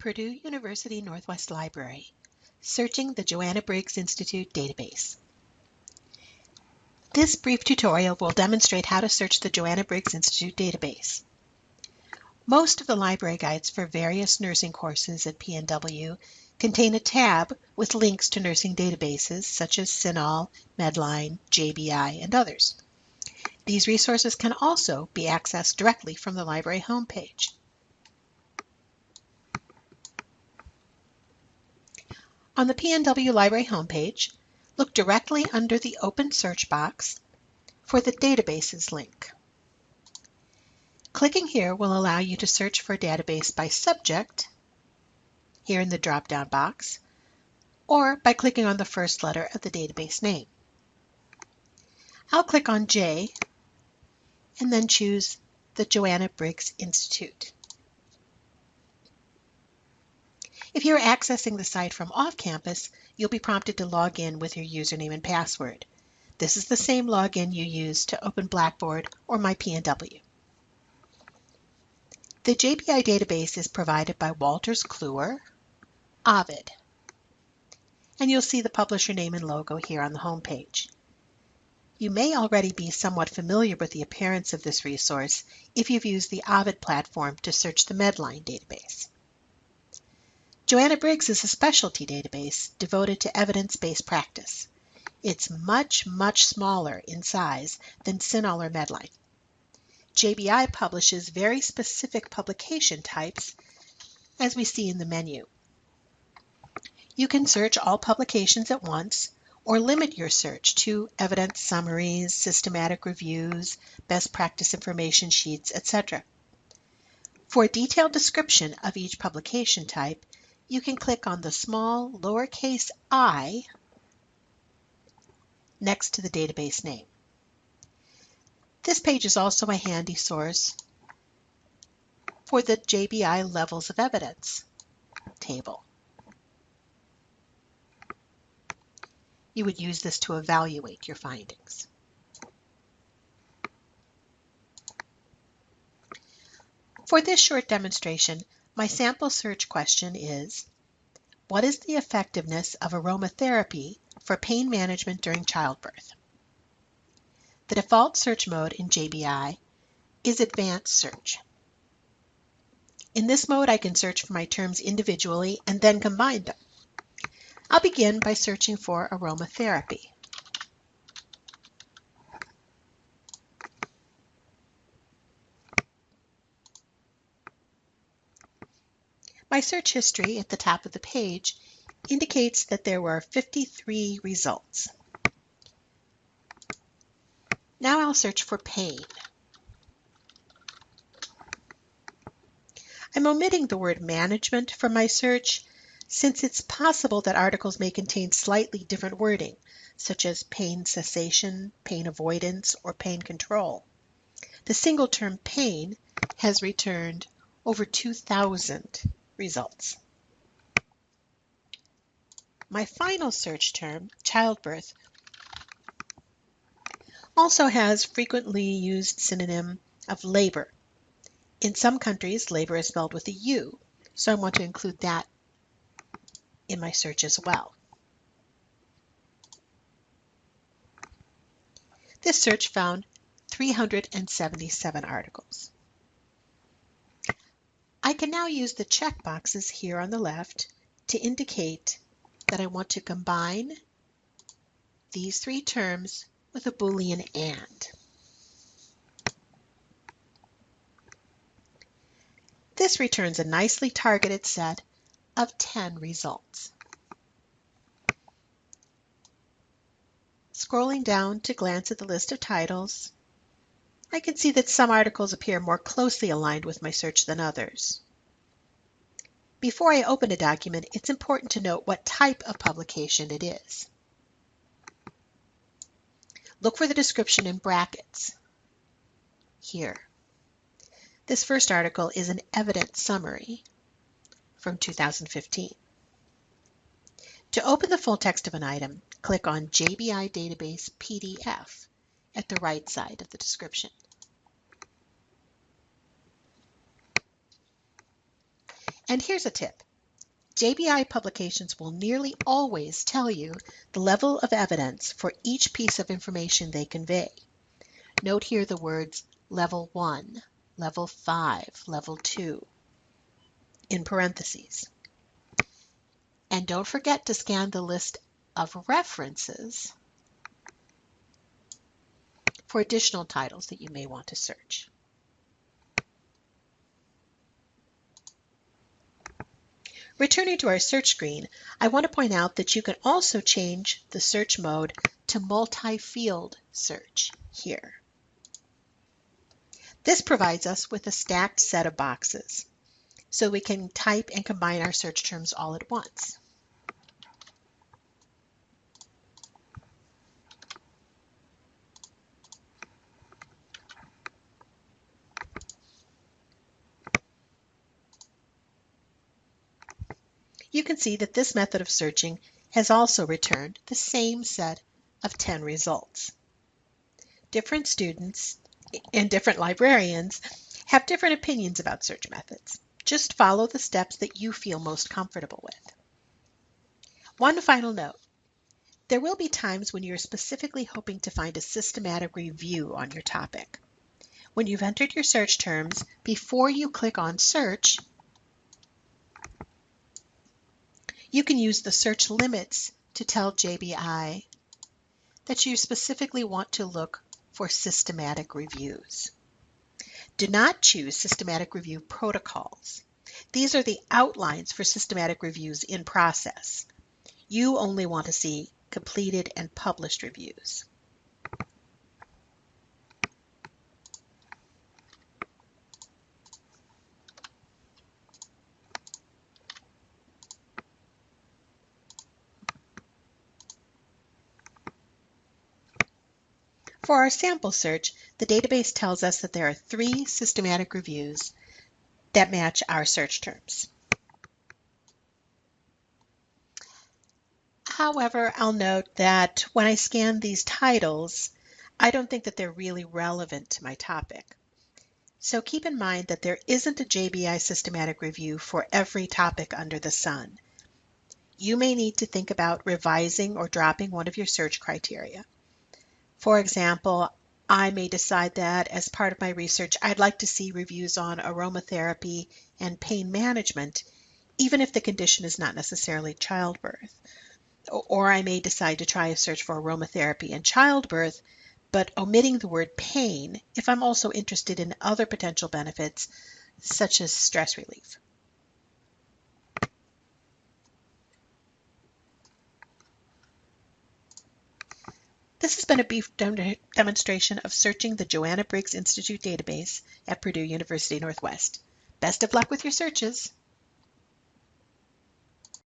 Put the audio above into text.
Purdue University Northwest Library, searching the Joanna Briggs Institute database. This brief tutorial will demonstrate how to search the Joanna Briggs Institute database. Most of the library guides for various nursing courses at PNW contain a tab with links to nursing databases such as CINAHL, Medline, JBI, and others. These resources can also be accessed directly from the library homepage. On the PNW Library homepage, look directly under the open search box for the Databases link. Clicking here will allow you to search for a database by subject, here in the drop-down box, or by clicking on the first letter of the database name. I'll click on J and then choose the Joanna Briggs Institute. If you're accessing the site from off-campus, you'll be prompted to log in with your username and password. This is the same login you use to open Blackboard or MyPNW. The JBI database is provided by Wolters Kluwer, Ovid, and you'll see the publisher name and logo here on the homepage. You may already be somewhat familiar with the appearance of this resource if you've used the Ovid platform to search the Medline database. Joanna Briggs is a specialty database devoted to evidence-based practice. It's much, much smaller in size than CINAHL or Medline. JBI publishes very specific publication types, as we see in the menu. You can search all publications at once, or limit your search to evidence summaries, systematic reviews, best practice information sheets, etc. For a detailed description of each publication type, you can click on the small lowercase I next to the database name. This page is also a handy source for the JBI Levels of Evidence table. You would use this to evaluate your findings. For this short demonstration, my sample search question is, what is the effectiveness of aromatherapy for pain management during childbirth? The default search mode in JBI is Advanced Search. In this mode, I can search for my terms individually and then combine them. I'll begin by searching for aromatherapy. My search history at the top of the page indicates that there were 53 results. Now I'll search for pain. I'm omitting the word management from my search since it's possible that articles may contain slightly different wording, such as pain cessation, pain avoidance, or pain control. The single term pain has returned over 2,000 results. My final search term, childbirth, also has frequently used synonym of labor. In some countries, labor is spelled with a U, so I want to include that in my search as well. This search found 377 articles. I can now use the checkboxes here on the left to indicate that I want to combine these three terms with a Boolean AND. This returns a nicely targeted set of 10 results. Scrolling down to glance at the list of titles, I can see that some articles appear more closely aligned with my search than others. Before I open a document, it's important to note what type of publication it is. Look for the description in brackets here. This first article is an evidence summary from 2015. To open the full text of an item, click on JBI Database PDF at the right side of the description. And here's a tip. JBI publications will nearly always tell you the level of evidence for each piece of information they convey. Note here the words Level 1, Level 5, Level 2 in parentheses. And don't forget to scan the list of references for additional titles that you may want to search. Returning to our search screen, I want to point out that you can also change the search mode to multi-field search here. This provides us with a stacked set of boxes, so we can type and combine our search terms all at once. You can see that this method of searching has also returned the same set of 10 results. Different students and different librarians have different opinions about search methods. Just follow the steps that you feel most comfortable with. One final note. There will be times when you're specifically hoping to find a systematic review on your topic. When you've entered your search terms, before you click on Search, you can use the search limits to tell JBI that you specifically want to look for systematic reviews. Do not choose systematic review protocols. These are the outlines for systematic reviews in process. You only want to see completed and published reviews. For our sample search, the database tells us that there are 3 systematic reviews that match our search terms. However, I'll note that when I scan these titles, I don't think that they're really relevant to my topic. So keep in mind that there isn't a JBI systematic review for every topic under the sun. You may need to think about revising or dropping one of your search criteria. For example, I may decide that as part of my research, I'd like to see reviews on aromatherapy and pain management, even if the condition is not necessarily childbirth. Or I may decide to try a search for aromatherapy and childbirth, but omitting the word pain if I'm also interested in other potential benefits, such as stress relief. This has been a brief demonstration of searching the Joanna Briggs Institute database at Purdue University Northwest. Best of luck with your searches.